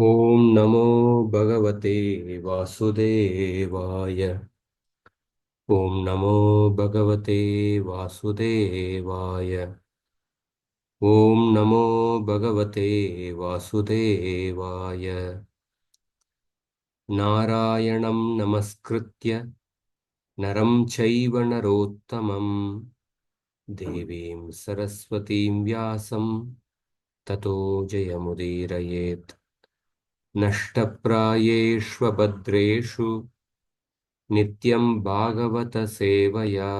ॐ नमो भगवते वासुदेवाय। ॐ नमो भगवते वासुदेवाय। ॐ नमो भगवते वासुदेवाय। नारायणं नमस्कृत्य नरं चैव नरोत्तमं देवीं सरस्वतीं व्यासं ततो जयमुदीरयेत्। नष्टप्रायेष्वभद्रेषु नित्यं भागवत सेवया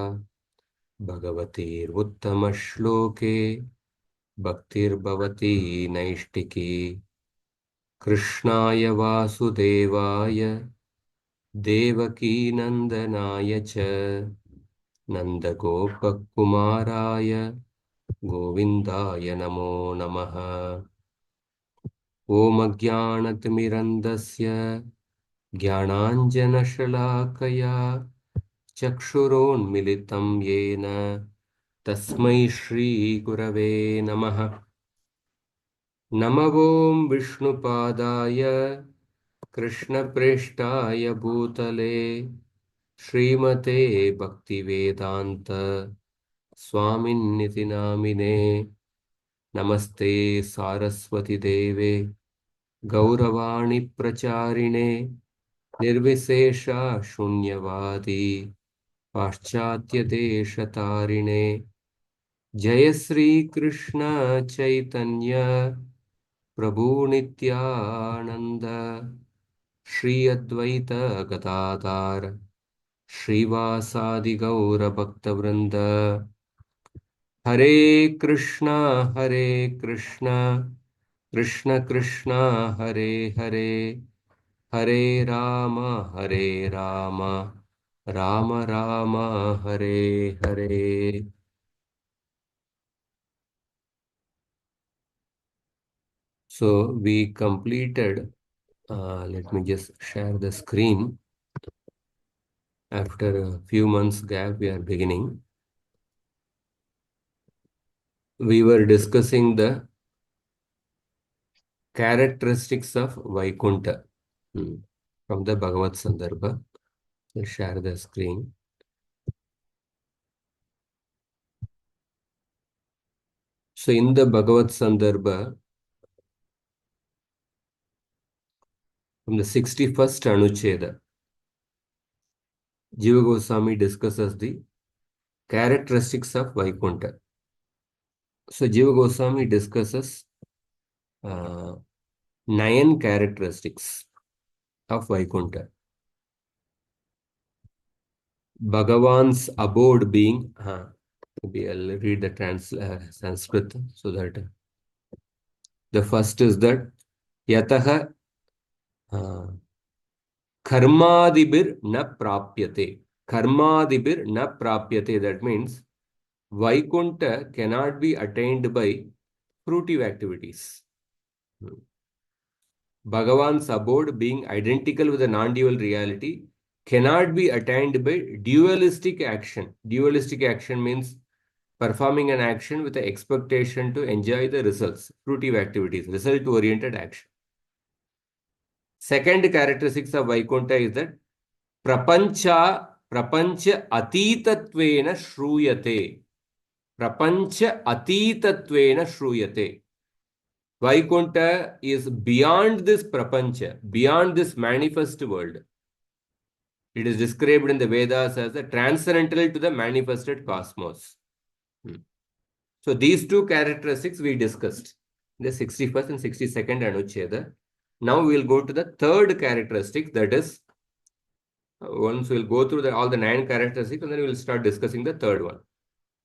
भगवतीर्उत्तमश्लोके भक्तिर्भवती नैष्टिकी। कृष्णाय वासुदेवाय देवकीनन्दनाय च नन्दगोपकुमाराय गोविन्दाय नमो नमः। ॐ अज्ञानतिमिरन्धस्य ज्ञानाञ्जनशलाकया चक्षुरोन्मिलितं येन तस्मै श्रीगुरवे नमः। नमः ॐ विष्णुपादाय कृष्णप्रेष्ठाय भूतले श्रीमते भक्तिवेदान्त स्वामिन्निति नामिने। नमस्ते सारस्वती देवे गौरवाणी प्रचारिणे निर्विशेषा शून्यवादी पाश्चात्य देशतारिणे। जय श्री कृष्ण चैतन्य प्रभु नित्यानंद श्री अद्वैत गदाधार श्रीवासादि गौर भक्तवृंद। हरे Krishna Krishna Krishna Hare Hare Hare Ram Ram Ram Ram Hare Hare. So we completed, let me just share the screen. After a few months gap, we are beginning. We were discussing the characteristics of Vaikuntha from the Bhagavad Sandarbha. I'll share the screen. So in the Bhagavad Sandarbha, from the 61st Anucheda, Jiva Goswami discusses the characteristics of Vaikuntha. So Jiva Goswami discusses 9 characteristics of Vaikuntha. Bhagavan's abode being, maybe I'll read the Sanskrit so that the first is that Yataha Karmadibir na prapyate. Karmadibir na prapyate. That means Vaikuntha cannot be attained by fruitive activities. Bhagavan's abode being identical with the non-dual reality cannot be attained by dualistic action. Dualistic action means performing an action with the expectation to enjoy the results, fruitive activities, result-oriented action. Second characteristics of Vaikuntha is that prapancha atitattvena shruyate. Prapancha atitattvena shruyate. Vaikuntha is beyond this prapancha, beyond this manifest world. It is described in the Vedas as the transcendental to the manifested cosmos. So these two characteristics we discussed in the 61st and 62nd Anucheda. Now we will go to the third characteristic, that is, once we will go through all the 9 characteristics and then we will start discussing the third one.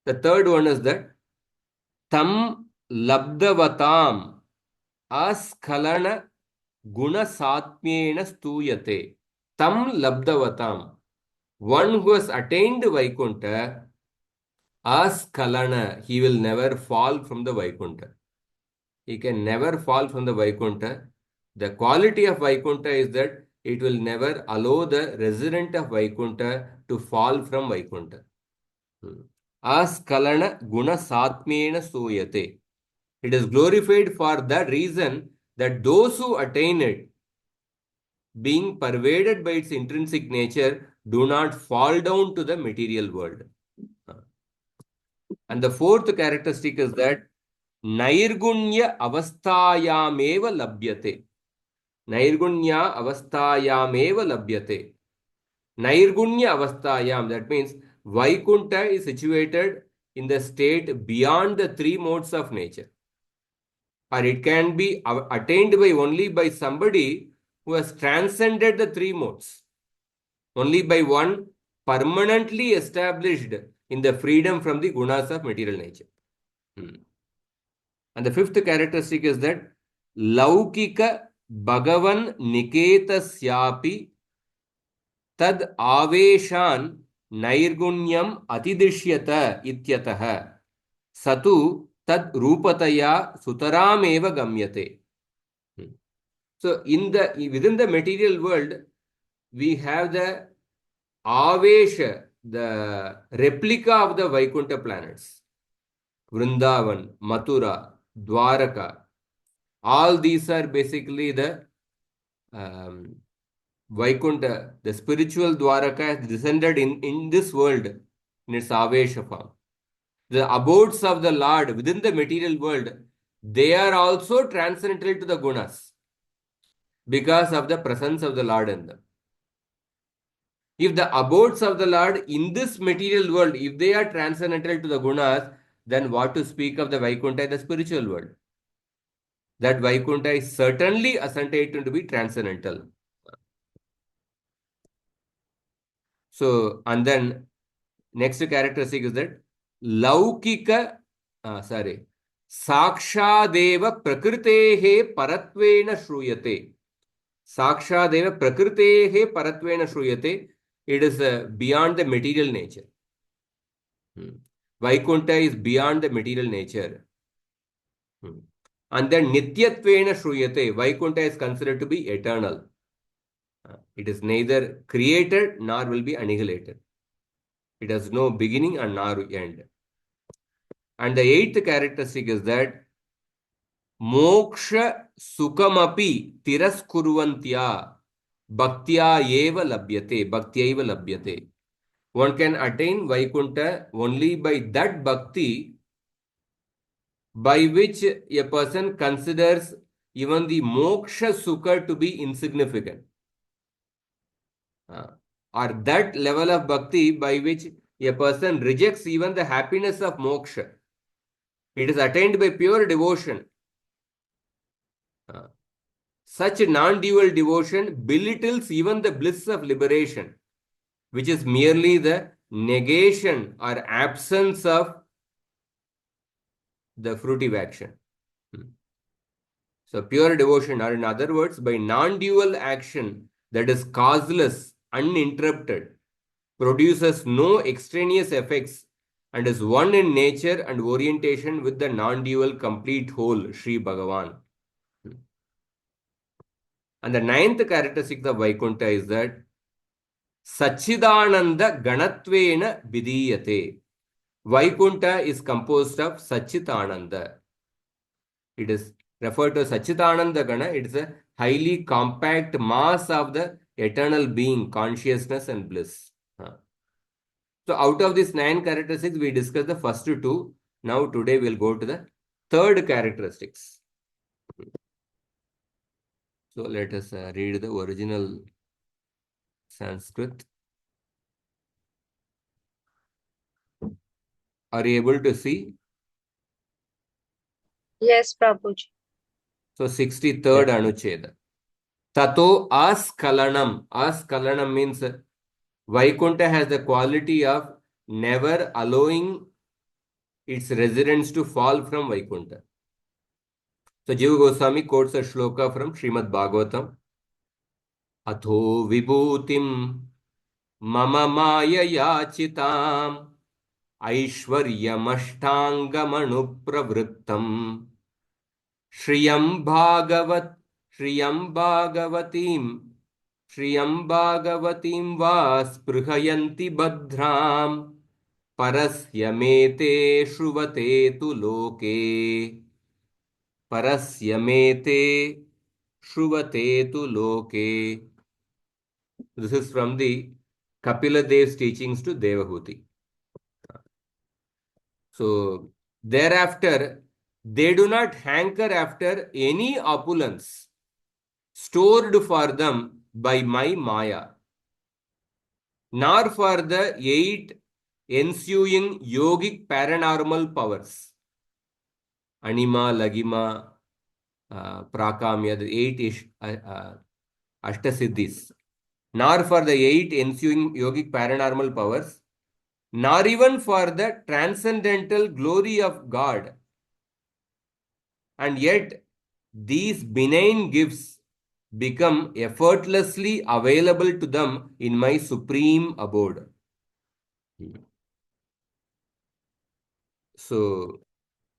The third one is that tam labdavatam askalana guna satmyena stuyate. Tam labdavatam. One who has attained Vaikuntha, askalana, he will never fall from the Vaikuntha. He can never fall from the Vaikuntha. The quality of Vaikuntha is that it will never allow the resident of Vaikuntha to fall from Vaikuntha. Askalana guna satmena suyate. It is glorified for that reason that those who attain it, being pervaded by its intrinsic nature, do not fall down to the material world. And the fourth characteristic is that Nairgunya avasthayameva labhyate. Nairgunya avasthayameva labhyate. Nairgunya avasthayam, that means Vaikuntha is situated in the state beyond the three modes of nature. Or it can be attained by only by somebody who has transcended the three modes. Only by one permanently established in the freedom from the gunas of material nature. And the fifth characteristic is that Laukika Bhagavan Niketasyapi Tad Aveshan Nairgunyam Atidishyata Ityataha Satu Tad Rupataya Sutarameva Gamyate. So within the material world, we have the Avesha, the replica of the Vaikuntha planets. Vrindavan, Mathura, Dwaraka. All these are basically the Vaikuntha, the spiritual Dwaraka has descended in this world in its Avesha form. The abodes of the Lord within the material world, they are also transcendental to the gunas because of the presence of the Lord in them. If the abodes of the Lord in this material world, if they are transcendental to the gunas, then what to speak of the Vaikuntha in the spiritual world? That Vaikuntha is certainly ascertained to be transcendental. So, and then next characteristic is that Laukika, Sakshadeva Prakritehe Paratvena Shruyate. Sakshadeva Prakritehe Paratvena Shruyate. It is beyond the material nature. Vaikuntha is beyond the material nature. And then Nityatvena Shruyate. Vaikuntha is considered to be eternal. It is neither created nor will be annihilated. It has no beginning and nor end. And the eighth characteristic is that Moksha Sukamapi Tiraskurvantya Bhaktya Eva Labhyate. Bhaktya Eva Labhyate. One can attain Vaikuntha only by that bhakti by which a person considers even the moksha sukha to be insignificant. Or that level of bhakti by which a person rejects even the happiness of moksha. It is attained by pure devotion. Such non-dual devotion belittles even the bliss of liberation, which is merely the negation or absence of the fruitive action. So pure devotion, or in other words, by non-dual action that is causeless, uninterrupted, produces no extraneous effects and is one in nature and orientation with the non-dual complete whole, Sri Bhagavan. And the ninth characteristic of Vaikuntha is that Sachidananda Ganatvena Vidiyate. Vaikuntha is composed of Sachitananda. It is referred to as Sachitananda Gana. It is a highly compact mass of the eternal being, consciousness and bliss. So out of these 9 characteristics, we discussed the first 2. Now today we'll go to the third characteristics. So let us read the original Sanskrit. Are you able to see? Yes, Prabhuji. So 63rd Anucheda. Tato askalanam. Askalanam means Vaikuntha has the quality of never allowing its residents to fall from Vaikuntha. So Jiva Goswami quotes a shloka from Srimad Bhagavatam. Atho vibhutim mama maya yachitam aishwaryamashthangamanu pravrittam Shriyam Bhagavatim va sprühayanti badhram parasyamete shruvate tu loke parasyamete shruvate tu loke. This is from the Kapila Dev's teachings to Devahuti. So, thereafter, they do not hanker after any opulence stored for them by my Maya, nor for the 8 ensuing yogic paranormal powers. Anima, Lagima, Prakamya, the 8 Ashtasiddhis, nor for the 8 ensuing yogic paranormal powers, nor even for the transcendental glory of God. And yet, these benign gifts become effortlessly available to them in my supreme abode. So,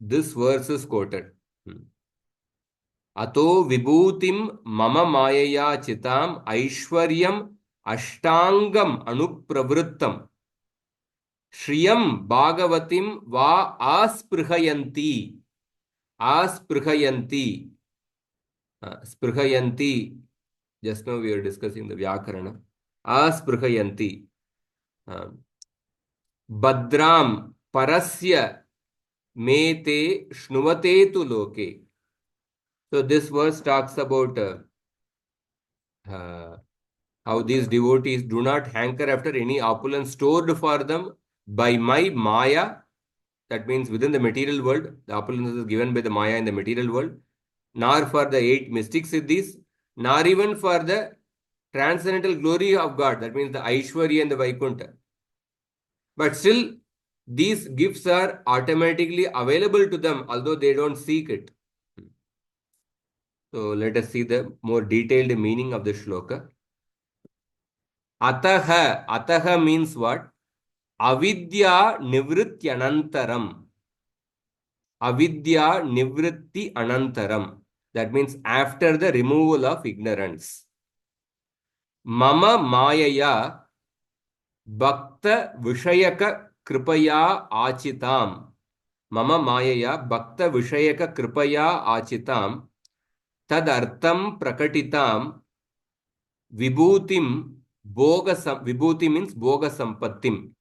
this verse is quoted. Ato vibhutim mama mayaya chitam aishwaryam ashtangam anupravrittam shriyam bhagavatim va asprihayanti. Asprihayanti. Sprihayanti. Just now we are discussing the Vyakarana. Asprihayanti. Badram parasya mete shnuvate tu loke. So this verse talks about how these devotees do not hanker after any opulence stored for them by my Maya. That means within the material world, the opulence is given by the Maya in the material world, nor for the 8 mystic siddhis, nor even for the transcendental glory of God. That means the Aishwarya and the Vaikuntha. But still, these gifts are automatically available to them, although they don't seek it. So let us see the more detailed meaning of the shloka. Ataha. Ataha means what? Avidya nivritti anantaram. Avidya nivritti anantaram. That means after the removal of ignorance. Mama mayaya bhakta vishayaka kripaya achitam. Mama mayaya bhakta vishayaka kripaya achitam. Tad artham prakatitam vibhutim vibhuti means bhoga sampattim.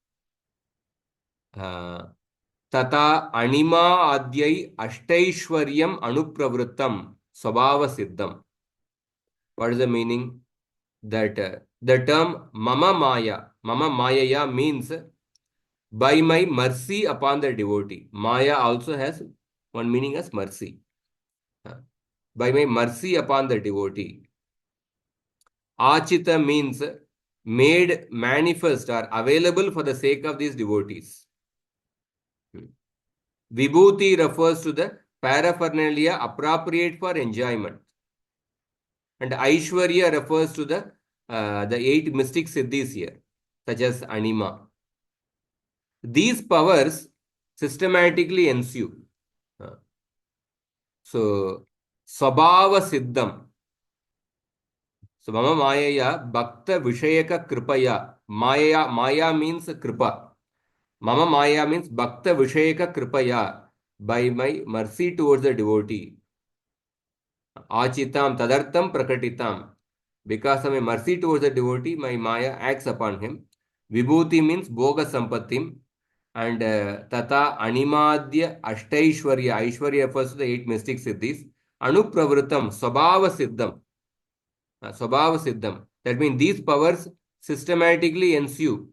Tata anima adyai ashtaishwaryam anupravrittam swabhava siddham. What is the meaning? That the term mama mayaya means by my mercy upon the devotee. Maya also has one meaning as mercy. By my mercy upon the devotee. Achita means made manifest or available for the sake of these devotees. Vibhuti refers to the paraphernalia appropriate for enjoyment. And Aishwarya refers to the 8 mystic siddhis here, such as Anima. These powers systematically ensue. So, Swabhava Siddham. So, Mama Mayaya Bhakta Vishayaka Kripaya. Maya means Kripa. Mama Maya means Bhakta Vishayaka Kripaya. By my mercy towards the devotee. Achitam Tadartham Prakatitam. Because of my mercy towards the devotee, my Maya acts upon him. Vibhuti means Bhoga Sampatim. And Tata Animadya Ashtaishwarya. Aishwarya refers to the 8 mystic siddhis. Anupravritam Swabhava Siddham. Swabhava Siddham. That means these powers systematically ensue.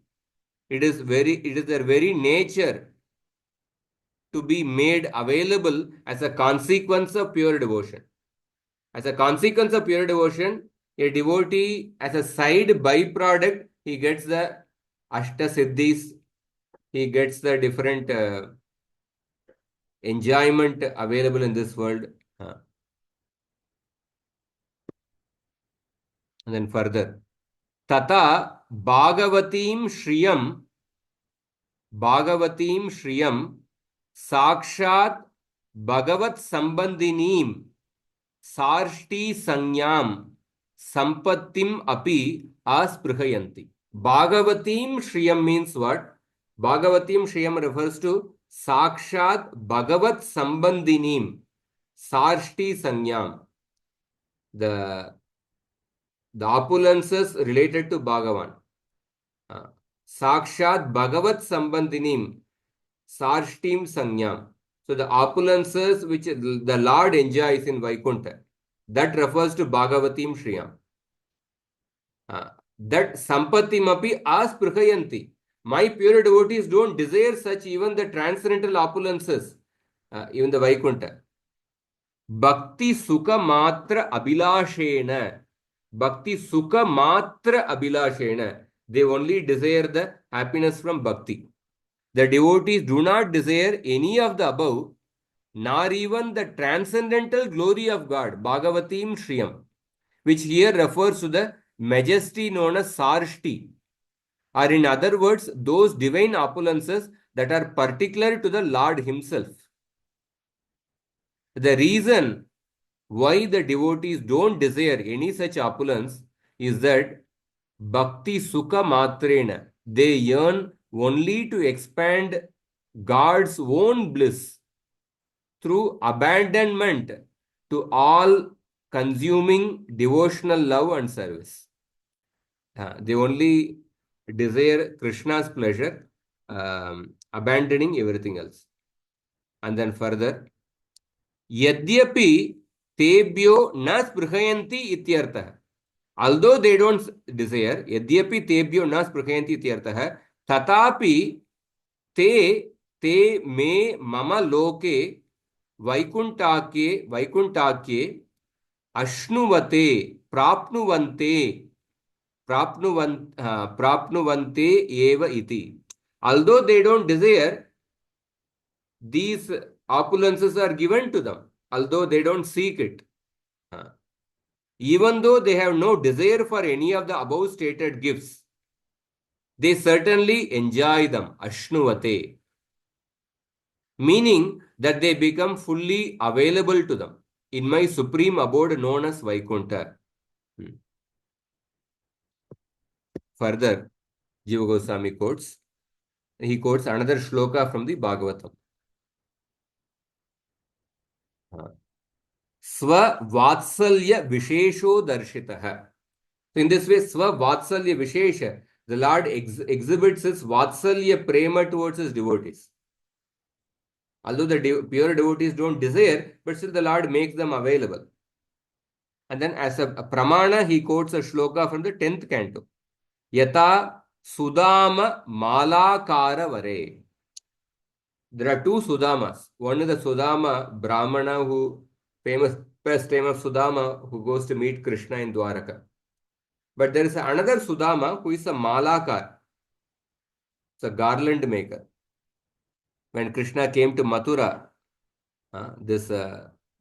It is their very nature to be made available as a consequence of pure devotion. As a consequence of pure devotion, a devotee, as a side byproduct, he gets the Ashta Siddhis, he gets the different enjoyment available in this world. And then further, Tata Bhagavatim Shriyam Sakshat Bhagavat Sambandhinim Sarshti Sanyam Sampattim Api Asprihayanti. Bhagavatim Shriyam means what? Bhagavatim Shriyam refers to Sakshat Bhagavat Sambandhinim. Sarshti Sanyam, the opulences related to Bhagavan. Sakshat Bhagavat Sambandhinim, Sarshtim Sanyam. So the opulences which the Lord enjoys in Vaikuntha, that refers to Bhagavatim Shriyam. That Sampatimapi Asprhayanti. My pure devotees don't desire such even the transcendental opulences, even the Vaikuntha. Bhakti Sukha Matra Abhilashena. Bhakti Sukha Matra Abhilashena. They only desire the happiness from Bhakti. The devotees do not desire any of the above, nor even the transcendental glory of God, Bhagavatim Shriyam, which here refers to the majesty known as Sarshti, or in other words, those divine opulences that are particular to the Lord Himself. The reason why the devotees don't desire any such opulence is that Bhakti Sukha Matrena, they yearn only to expand God's own bliss through abandonment to all consuming devotional love and service. They only desire Krishna's pleasure, abandoning everything else. And then further, Yadyapi Tebyo na sprhayanti ityartah. Although they don't desire, Yadyapi Tebyo na sprhayanti ityartah, tatapi te me mama loke वैकुंठाख्ये अश्नुवते प्राप्नुवन्ते एव इति. Although they don't desire, these opulences are given to them, although they don't seek it. Even though they have no desire for any of the above stated gifts, they certainly enjoy them. Ashnuvate, meaning that they become fully available to them in my supreme abode known as Vaikuntha. Further, Jiva Goswami quotes, he quotes another shloka from the Bhagavatam. Swa Vatsalya Vishesho Darshitaha. So in this way, Swa Vatsalya Vishesha, the Lord exhibits his Vatsalya prema towards his devotees. Although the pure devotees don't desire, but still the Lord makes them available. And then as a pramana, he quotes a shloka from the 10th canto. Yata Sudama Malakara Vare. There are two Sudamas. One is the Sudama Brahmana, who best name of Sudama, who goes to meet Krishna in Dwaraka. But there is another Sudama who is a Malakar. It's a garland maker. When Krishna came to Mathura, this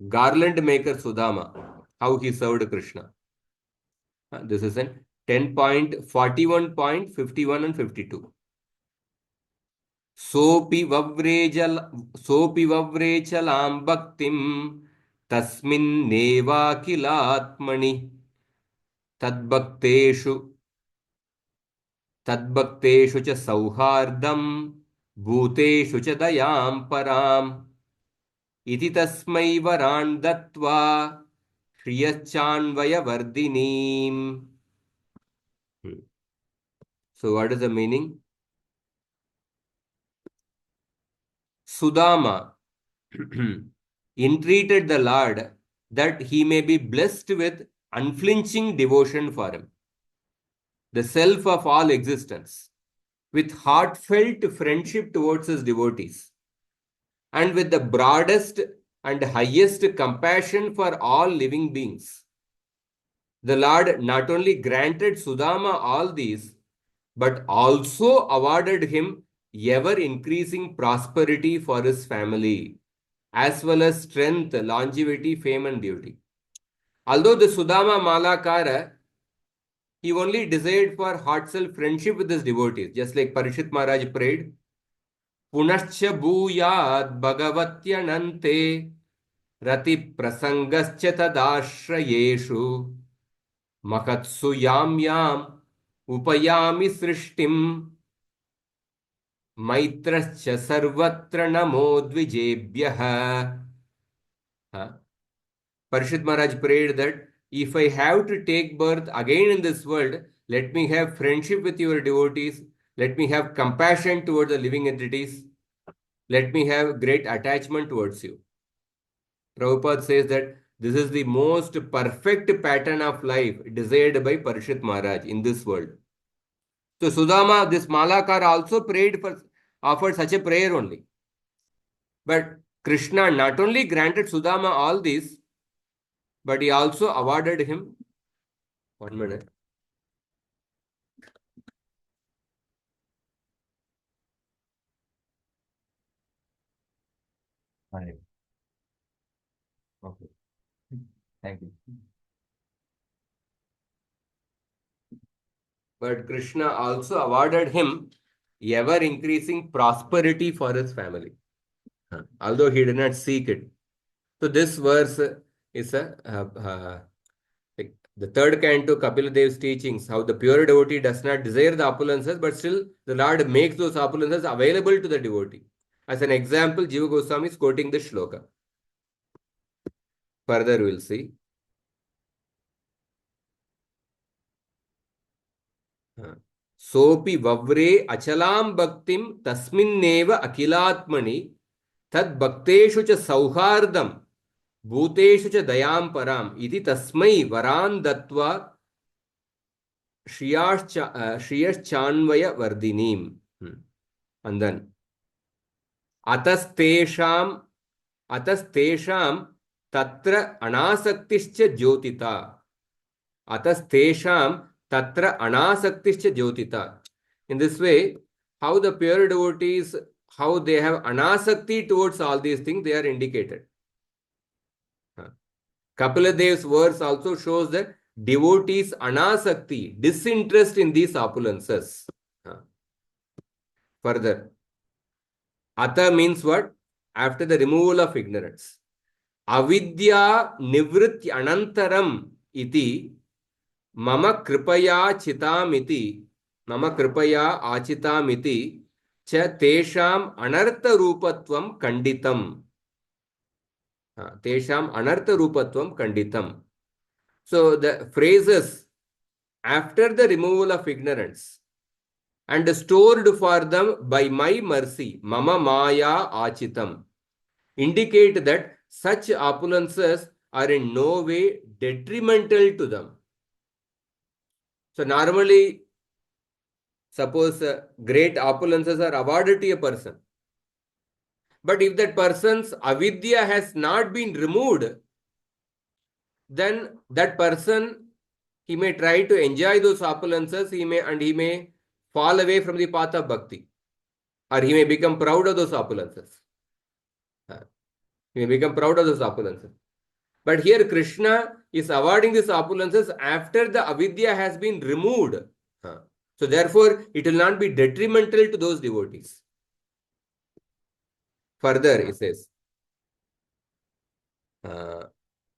garland maker Sudama, how he served Krishna. This is in 10.41.51 and 52. Sopi vavrechalam bhaktim tasmin neva kilatmani tadbhakteshu cha sauhardam bhuteshu cha dayam param iti tasmai varan dattva shriyachanvaya vardinim. So what is the meaning? Sudama entreated the Lord that he may be blessed with unflinching devotion for him, the self of all existence, with heartfelt friendship towards his devotees, and with the broadest and highest compassion for all living beings. The Lord not only granted Sudama all these, but also awarded him ever increasing prosperity for his family, as well as strength, longevity, fame, and beauty. Although the Sudama Malakara, he only desired for heartfelt friendship with his devotees, just like Parishit Maharaj prayed, Punascha bhuyat bhagavatyanante rati prasangascha tadashrayeshu makatsu yam upayami srishtim maitrascha sarvatra namo dvijebhyah. Parishit Maharaj prayed that if I have to take birth again in this world, let me have friendship with your devotees, let me have compassion towards the living entities, let me have great attachment towards you. Prabhupada says that this is the most perfect pattern of life desired by Parishit Maharaj in this world. So Sudama, this Malakar also prayed for, offered such a prayer only. But Krishna not only granted Sudama all this, but he also awarded him. 1 minute. Right. Okay. Thank you. But Krishna also awarded him ever increasing prosperity for his family, although he did not seek it. So this verse is like the third canto Kapila Dev's teachings, how the pure devotee does not desire the opulences, but still the Lord makes those opulences available to the devotee. As an example, Jiva Goswami is quoting this shloka. Further we'll see. सोपि वव्रे अचलां भक्तिं तस्मिन्नेव अखिलात्मनि तद् भक्तेषु च सौहार्दं भूतेषु च दयां पराम् इति तस्मै वरान् दत्त्वा श्रियश्चान्वयवर्धिनीम्. And then अतस्तेषां तत्र अनासक्तिश्च ज्योतिता. Atastesham tatra anasaktischa jyotita. In this way, how the pure devotees, how they have anasakti towards all these things, they are indicated. Kapila Dev's verse also shows that devotees anasakti, disinterest in these opulences. Further, ata means what? After the removal of ignorance. Avidya nivritya anantaram iti मम कृपया चितामिति च तेषाम अनर्थ रूपत्वं खंडितम. तेषाम अनर्थ रूपत्वं खंडितम. So the phrases after the removal of ignorance and stored for them by my mercy, mama maya achitam, indicate that such opulences are in no way detrimental to them. So normally, suppose great opulences are awarded to a person. But if that person's avidya has not been removed, then that person, he may try to enjoy those opulences, he may fall away from the path of bhakti. Or he may become proud of those opulences. He may become proud of those opulences. But here Krishna is awarding these opulences after the avidya has been removed. So therefore, it will not be detrimental to those devotees. Further, he says,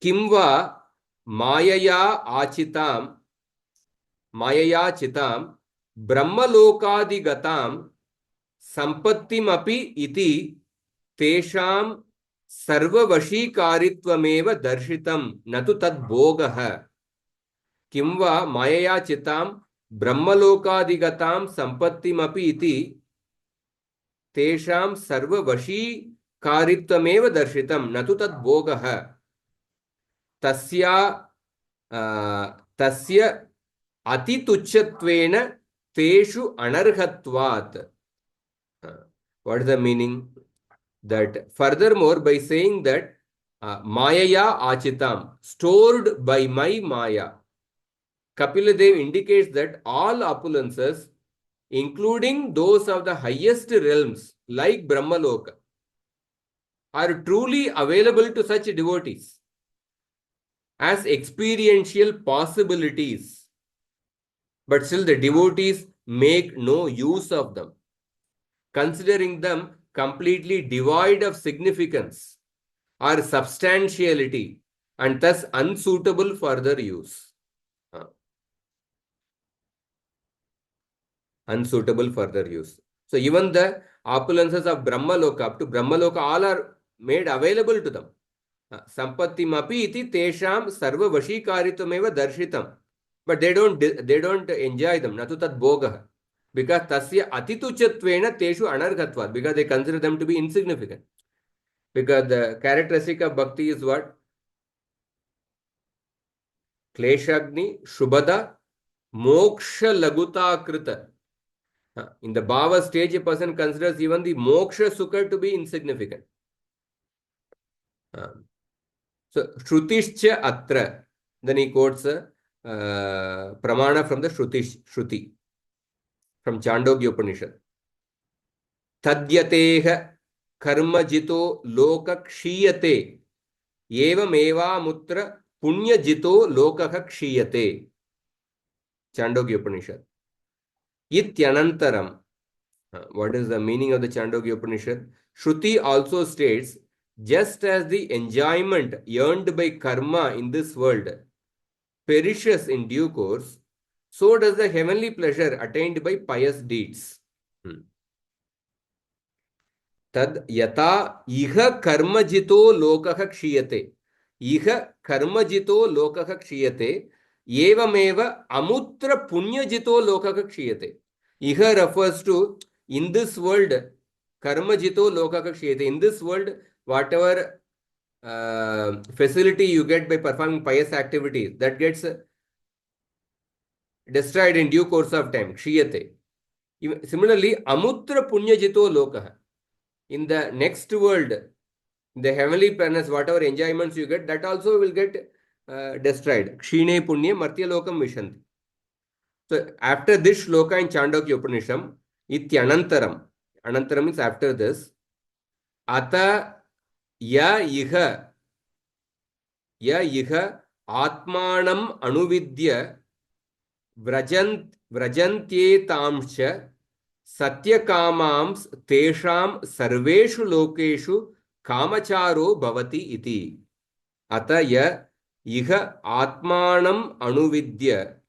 Kimva mayaya chitam brahmalokadigatam sampattimapi iti tesham सर्ववशीकारित्वमेव दर्शितं न तु तद्भोगः. किं वा मायया चितां ब्रह्मलोकादिगतां सम्पत्तिमपि इति तेषां सर्ववशीकारित्वमेव दर्शितं न तु तद्भोगः. तस्य अतितुच्छत्वेन तेषु अनर्हत्वात्. What is the meaning? That furthermore, by saying that mayaya achitam, stored by my maya, Kapila Dev indicates that all opulences, including those of the highest realms like Brahmaloka, are truly available to such devotees as experiential possibilities. But still the devotees make no use of them, considering them completely devoid of significance or substantiality and thus unsuitable for their use. Unsuitable for their use. So even the opulences of Brahmaloka, up to Brahmaloka, all are made available to them. Sampattimapi iti tesham sarva vashikaritvamev darshitam. But they don't enjoy them. Natu tat bhogah. Because tasya atituchatvena teshu anarhatvat. Because they consider them to be insignificant. Because the characteristic of bhakti is what? Kleshagni, Shubhada, Moksha Laguta Krita. In the Bhava stage, a person considers even the Moksha Sukha to be insignificant. So, Shrutishcha Atra. Then he quotes Pramana from the Shruti, from Chandogya Upanishad. Tadyateha karmajito loka kshiyate evameva mutra punyajito lokah kshiyate. Chandogya Upanishad. Ityanantaram. What is the meaning of the Chandogya Upanishad? Shruti also states, just as the enjoyment earned by karma in this world perishes in due course, so does the heavenly pleasure attained by pious deeds. Tad yata iha karmajito lokah kshiyate. Iha karmajito lokah kshiyate. Evameva amutra punyajito lokah kshiyate. Iha refers to in this world, karmajito lokah kshiyate. In this world, whatever facility you get by performing pious activities, that gets destroyed in due course of time. Kshiyate. Similarly, amutra punyajito lokah. In the next world, the heavenly planets, whatever enjoyments you get, that also will get destroyed. Kshine punye martya lokam vishanti. So after this shloka in Chandogya Upanishad, ityanantaram. Anantaram means after this. Ata ya iha atmanam anuvidya vrajantyetamscha satyakamams tesham sarveshu lokeshu kamacharo bhavati iti. Ata ya iha atmanam anuvidya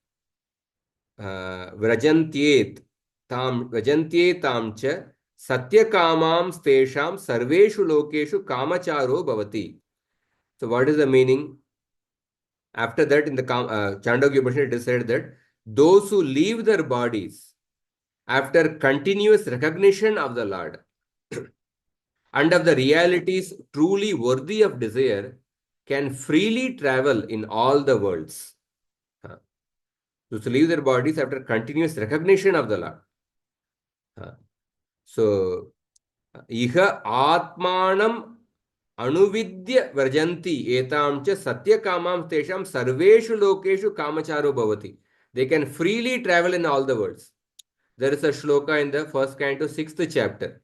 vrajantyetam cha satyakamams tesham sarveshu lokeshu kamacharo bhavati. So what is the meaning? After that, in the Chandogya Upanishad, it is said that those who leave their bodies after continuous recognition of the Lord and of the realities truly worthy of desire can freely travel in all the worlds. Those to leave their bodies after continuous recognition of the Lord. So, iha atmanam anuvidya vrajanti etam cha satyakamam tesham sarveshu lokeshu kamacharo bhavati. They can freely travel in all the worlds. There is a shloka in the first canto, 6th chapter.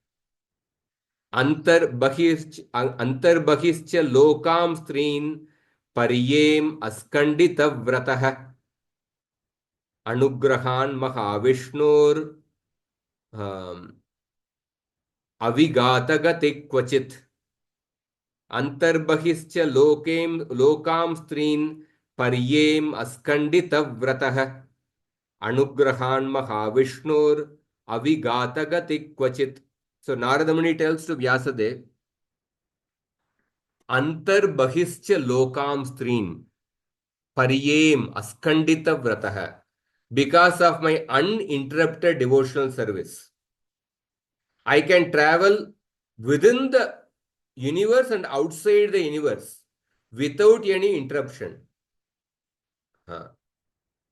Antarbahishcha lokam strin pariyem askandita vratah anugrahan mahavishnur avigatagati kvachit. Antarbahishcha lokam strin pariyem askandita vratah anugrahan mahavishnur avigatagati kvachit. So Narada Muni tells to Vyasadeva, Antarbahishcha lokam strin pariyem askandita vratah. Because of my uninterrupted devotional service, I can travel within the universe and outside the universe without any interruption.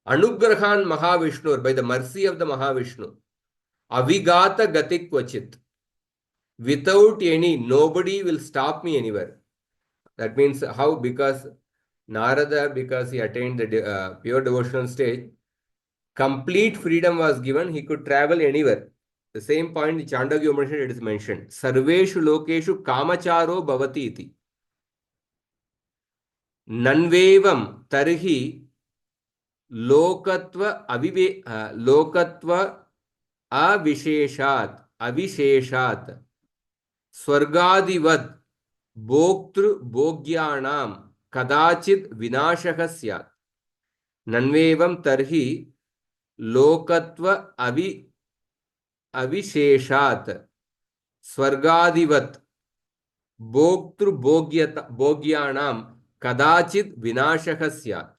Anugrahan Mahavishnu, by the mercy of the Mahavishnu. Avigata Gatik Kvachit. Without any, nobody will stop me anywhere. That means how? Because Narada, because he attained the pure devotional stage, complete freedom was given. He could travel anywhere. The same point in Chandogya Upanishad it is mentioned. Sarveshu lokeshu kamacharo bhavati iti. Nanvevam tarhi lokatva avisheshat swargadivad bhoktru bhogyanam kadachit vinashah syat. Nanvevam tarhi lokatva avisheshat swargadivat भोग्यानां कदाचित् विनाशः स्यात्.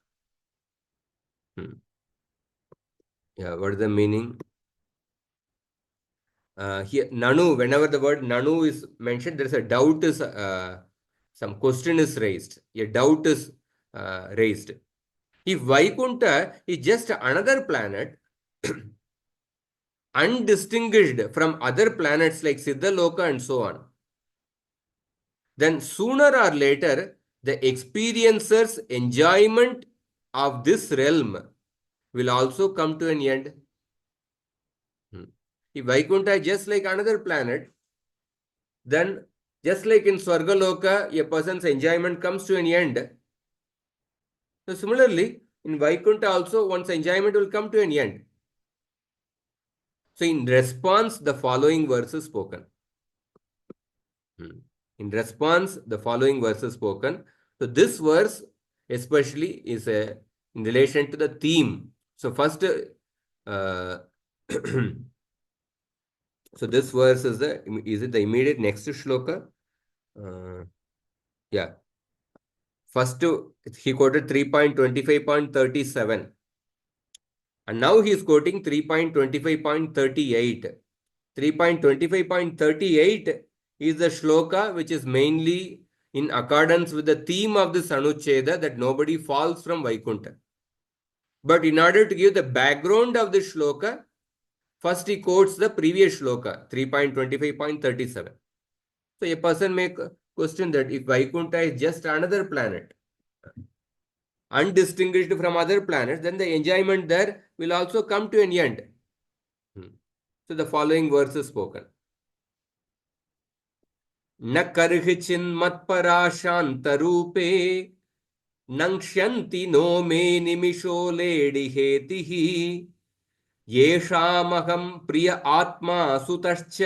Yeah, what is the meaning? Here, Nanu, whenever the word Nanu is mentioned, there is a doubt is some question is raised. A doubt is raised. If Vaikuntha is just another planet, undistinguished from other planets like Siddhaloka and so on, then sooner or later, the experiencer's enjoyment of this realm will also come to an end. If Vaikuntha is just like another planet, then just like in Swargaloka, a person's enjoyment comes to an end. So similarly, in Vaikuntha also, one's enjoyment will come to an end. So in response, the following verse is spoken. In response, the following verse is spoken. So this verse especially is in relation to the theme. So first, so this verse is it the immediate next shloka? Yeah. First, he quoted 3.25.37. And now he is quoting 3.25.38. 3.25.38 is the shloka which is mainly in accordance with the theme of this Anucheda, that nobody falls from Vaikuntha. But in order to give the background of this shloka, first he quotes the previous shloka, 3.25.37. So a person may question that if Vaikuntha is just another planet, undistinguished from other planets, then the enjoyment there will also come to an end. So the following verse is spoken. न कर्हिचिन्मत्परा शान्तरूपे नङ्क्ष्यन्ति no मे निमिषो लेडिहेतिः येषामहं प्रिय आत्मा सुतश्च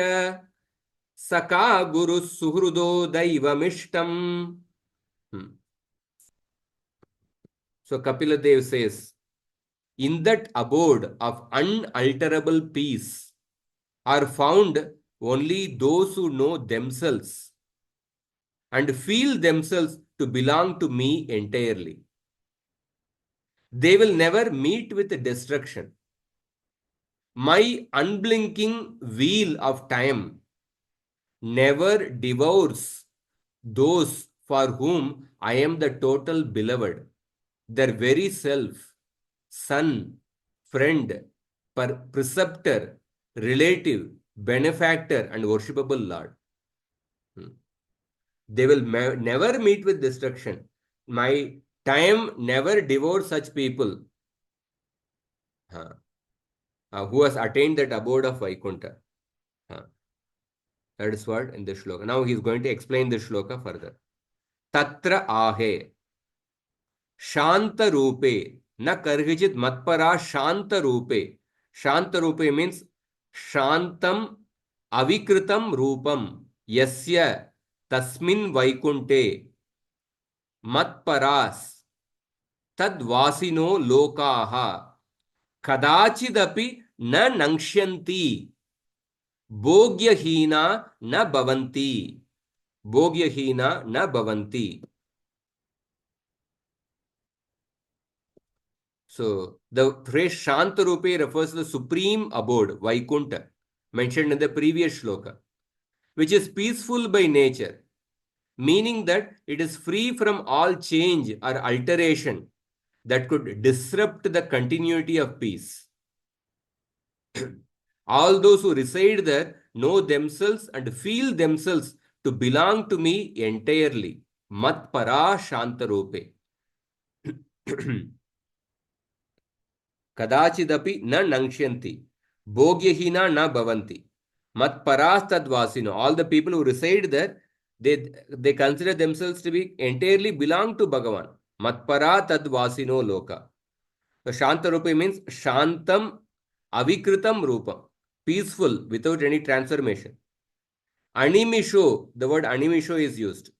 सका गुरुः सुहृदो दैवमिष्टम्. So Kapila Dev says, in that abode of unalterable peace are found only those who know themselves and feel themselves to belong to me entirely. They will never meet with destruction. My unblinking wheel of time never devours those for whom I am the total beloved, their very self, son, friend, preceptor, relative, benefactor, and worshipable Lord. They will never meet with destruction. My time never devours such people who has attained that abode of Vaikuntha. That is what in this shloka. Now he is going to explain this shloka further. Tatra ahe shanta rupe na karhichit matpara shanta rupe. Shanta rupe means shantam avikritam rupam yasya tasmin vaikunte matparas tadvasino lokaha kadachidapi na nangshyanti bhogyahina na bhavanti. Bhogyahina na bhavanti. So the phrase Shantarupe refers to the supreme abode, Vaikuntha, mentioned in the previous shloka, which is peaceful by nature, meaning that it is free from all change or alteration that could disrupt the continuity of peace. All those who reside there know themselves and feel themselves to belong to me entirely. Matpara Shantarupe. Kadachidapi na nangshyanti. Bhogyahina na bhavanti. Matparas tadvasino. All the people who reside there, they consider themselves to be entirely belong to Bhagavan. Matpara tadvasino loka. So Shantarupa means Shantam Avikritam Rupa. Peaceful without any transformation. Animisho, the word animisho is used.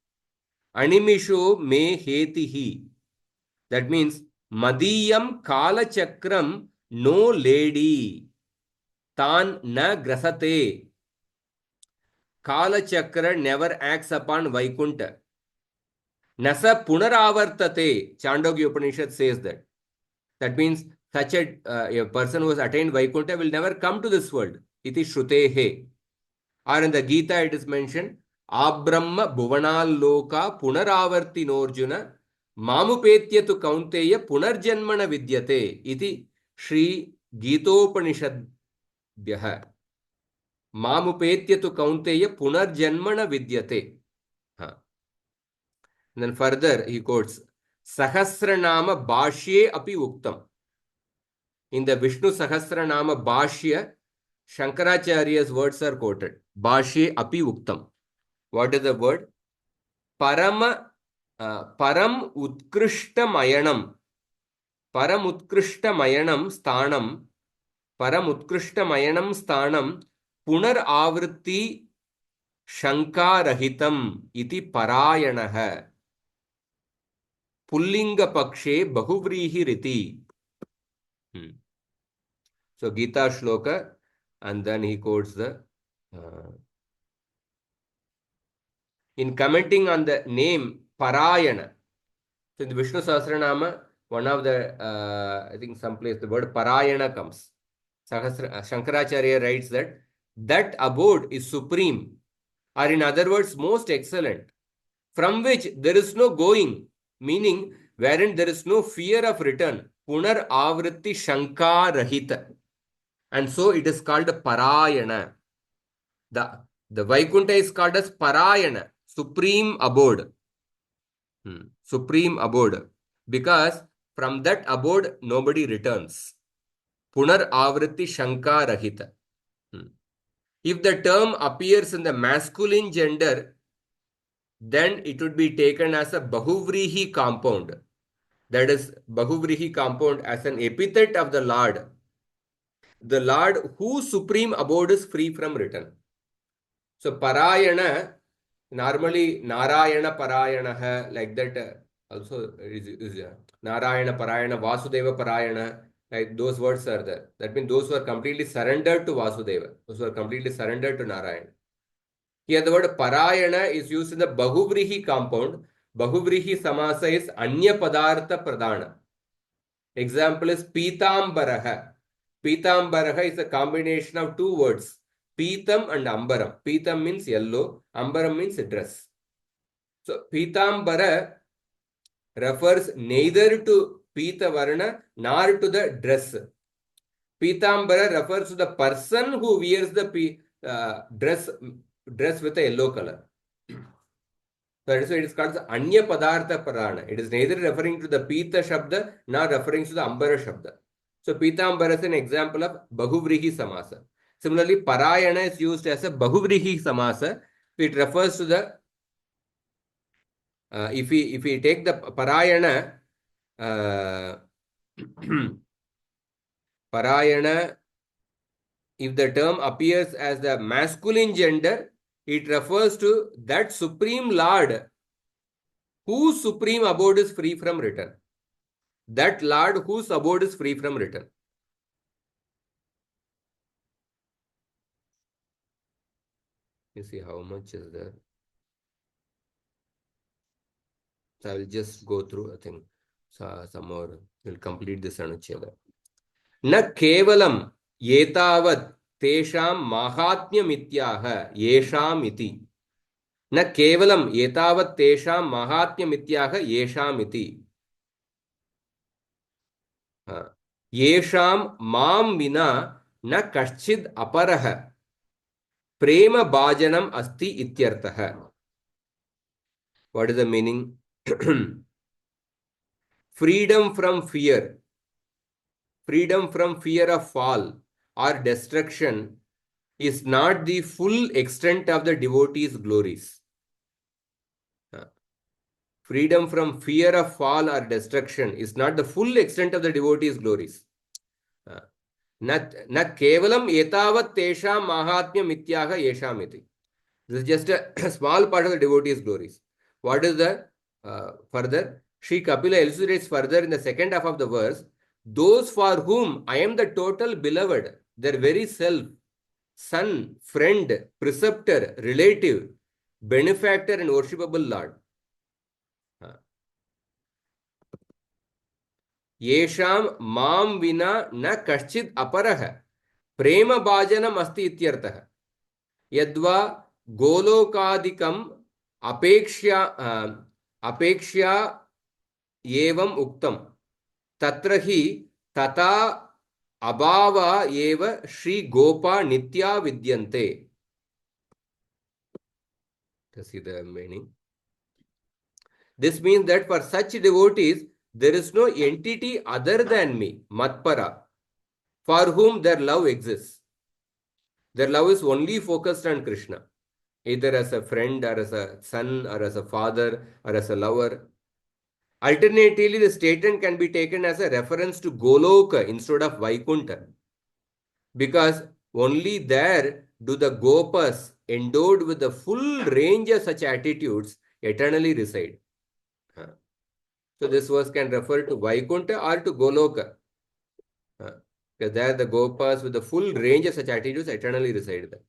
Animisho me hetihi. That means Madiyam Kala Chakram no lady. Tan na grasate. Kala Chakra never acts upon Vaikuntha. Nasa Punaravartate, Chandogya Upanishad says that. That means such a person who has attained Vaikuntha will never come to this world. Iti Shrutehe. Or in the Gita it is mentioned, Abrahma Bhuvanal Loka Punaravartinorjuna Mamupetya tu Kaunteya Punarjanmana Vidyate. Iti Shri Gitopanishad Byaha. Mamupetya tu Kaunteya Punarjanmana Vidyate. And then further he quotes, Sahasranama Bhashye Api Uktam. In the Vishnu Sahasranama Bhashya, Shankaracharya's words are quoted. Bhashye Api Uktam. What is the word? Param Utkrishta Mayanam Sthanam Punar Avritti Shankarahitam iti Parayanaha Pullinga Pakshe Bahuvrihi Riti. So Gita Shloka, and then he quotes the in commenting on the name Parayana. So in the Vishnu Sahasranama, one of the I think someplace the word Parayana comes. Shankaracharya writes that abode is supreme, or in other words, most excellent, from which there is no going, meaning wherein there is no fear of return. Punar Avritti Shanka Rahita. And so it is called Parayana. The Vaikuntha is called as Parayana, supreme abode. Supreme abode. Because from that abode, nobody returns. Punar Avritti Shanka Rahita. If the term appears in the masculine gender, then it would be taken as a Bahuvrihi compound. That is, Bahuvrihi compound as an epithet of the Lord. The Lord whose supreme abode is free from return. So Parayana, normally Narayana Parayana, like that also is Narayana Parayana, Vasudeva Parayana, like those words are there. That means those who are completely surrendered to Vasudeva, those who are completely surrendered to Narayana. Here the word Parayana is used in the Bahuvrihi compound. Bahuvrihi Samasa is Anya Padartha Pradana. Example is Pitambaraha. Pitambaraha is a combination of two words, Pitam and Ambaram. Pitam means yellow, Ambaram means dress. So Pitambara refers neither to Pita Varna nor to the dress. Pitambara refers to the person who wears the dress with a yellow color. So it is called Anya Padartha Parana. It is neither referring to the Pita Shabda nor referring to the Ambara Shabda. So Pitambara is an example of Bahuvrihi Samasa. Similarly, Parayana is used as a Bahuvrihi Samasa. It refers to the if we take the Parayana, Parayana, if the term appears as the masculine gender, it refers to that supreme Lord whose supreme abode is free from return. That Lord whose abode is free from return. You see how much is there? So I will just go through, I think, some more. We'll complete this anucheda. Na kevalam yetavat tesham mahatmyamityaha yesham iti. Na kevalam yetavat tesham mahatmyamityaha yesham iti. Yesham mam vina na kaschid aparaha prema bhajanam asti ityartaha. What is the meaning? Freedom from fear of fall or destruction is not the full extent of the devotee's glories. Freedom from fear of fall or destruction is not the full extent of the devotee's glories. Na kevalam etavat tesham mahatmya mityaha yesham iti. This is just a small part of the devotee's glories. What is the further? Sri Kapila elucidates further in the second half of the verse. Those for whom I am the total beloved, their very self, son, friend, preceptor, relative, benefactor, and worshipable Lord. येषां मां विना न कश्चित् अपरः प्रेम भाजनम् अस्ति इत्यर्थः यद्वा गोलोकादिकम् अपेक्ष्या एवम् उक्तं तत्र हि तथा अभाव एव श्री गोपा नित्या विद्यन्ते. See the meaning. This means that for such devotees there is no entity other than me, Matpara, for whom their love exists. Their love is only focused on Krishna, either as a friend or as a son or as a father or as a lover. Alternatively, the statement can be taken as a reference to Goloka instead of Vaikuntha, because only there do the Gopas endowed with the full range of such attitudes eternally reside. So this verse can refer to Vaikuntha or to Goloka. Because there the Gopas with the full range of such attitudes eternally reside there.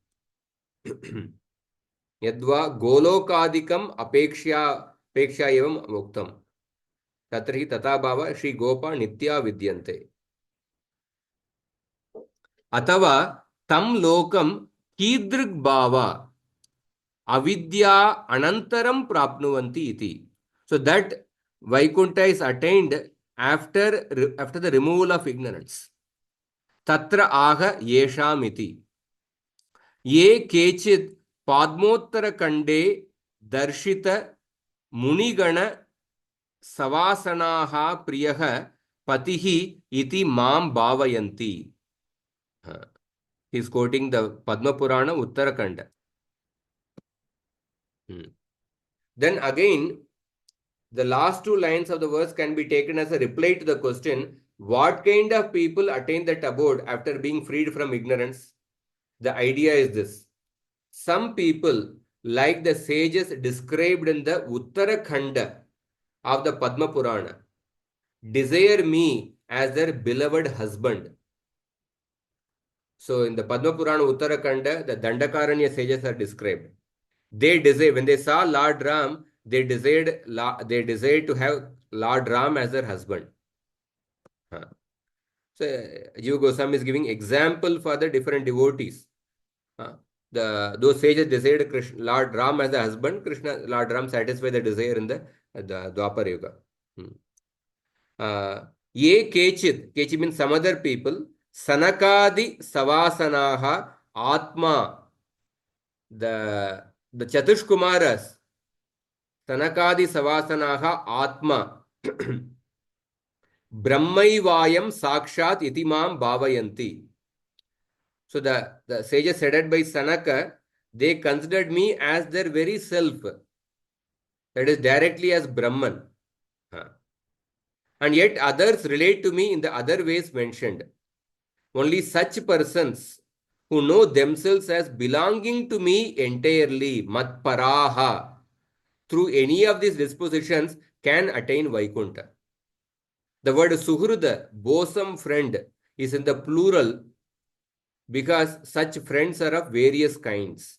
Yadva Golokadikam apeksha evam muktam. Tatrahi tata bhava Shri Gopa nitya vidyante. Atava tam lokam kidrig bhava avidya anantaram prapnuvanti iti. So that Vaikuntha is attained after the removal of ignorance. Tatra aha yesham iti. Ye kechit padmottara kande darshita munigana savasanaha priyaha patihi iti mam bhavayanti. He is quoting the Padma Purana Uttarakanda. Then again, the last two lines of the verse can be taken as a reply to the question, what kind of people attain that abode after being freed from ignorance? The idea is this. Some people, like the sages described in the Uttarakhanda of the Padma Purana, desire me as their beloved husband. So in the Padma Purana Uttarakhanda, the Dandakaranya sages are described. They desire, when they saw Lord Ram, they desired to have Lord Ram as their husband. So Jiva Goswami is giving example for the different devotees. Those sages desired Lord Ram as a husband. Lord Ram satisfied the desire in the Dwapar Yuga. Ye Kechit means some other people. Sanakadi Savasanaha Atma. The Chatush Kumaras. Sanakadi Savasanaha Atma. Brahmaivayam Sakshat Itimam Bhavayanti. So the sages headed by Sanaka, they considered me as their very self. That is directly as Brahman. And yet others relate to me in the other ways mentioned. Only such persons who know themselves as belonging to me entirely, matparaha, through any of these dispositions can attain Vaikuntha. The word Suhruda, bosom friend, is in the plural because such friends are of various kinds.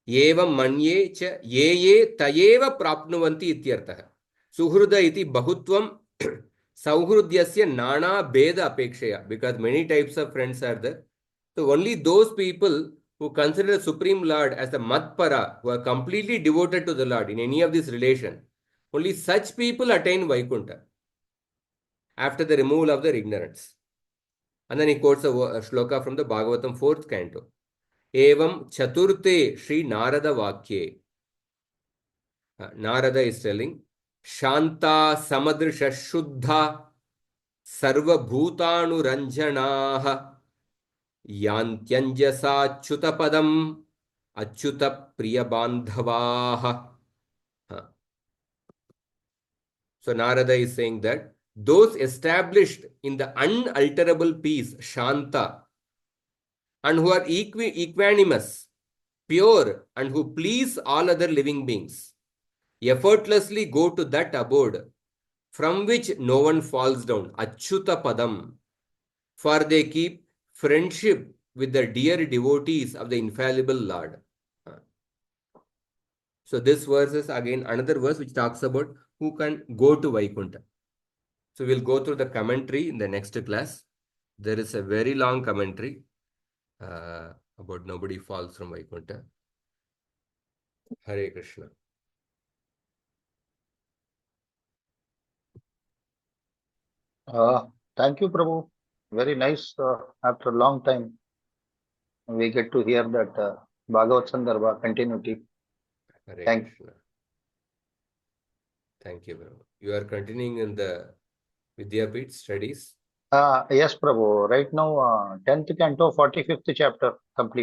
Evam manye cha ye tayeva prapnuvanti ityartah. Suhruda iti bahutvam sauhrudyasya nana beda apekshaya, because many types of friends are there. So only those people who consider the Supreme Lord as the Matpara, who are completely devoted to the Lord in any of this relation, only such people attain Vaikuntha after the removal of their ignorance. And then he quotes a shloka from the Bhagavatam 4th canto. Evam chaturte Sri Narada Vakye. Narada is telling, Shanta samadrisha shuddha sarva bhutanu ranjanaha yantyanjasa chutapadam achyuta priyabandhavaha. So Narada is saying that those established in the unalterable peace, Shanta, and who are equanimous, pure, and who please all other living beings, effortlessly go to that abode from which no one falls down, Achyuta Padam. for they keep friendship with the dear devotees of the infallible Lord. So this verse is again another verse which talks about who can go to Vaikuntha. So we'll go through the commentary in the next class. There is a very long commentary about nobody falls from Vaikuntha. Hare Krishna. Thank you, Prabhu. Very nice. After a long time, we get to hear that Bhagavat Sandarbha continuity. Hare Thank. Krishna. Thank you, Prabhu. You are continuing in the Vidyapit studies. Yes, Prabhu. Right now, 10th canto, 45th chapter complete.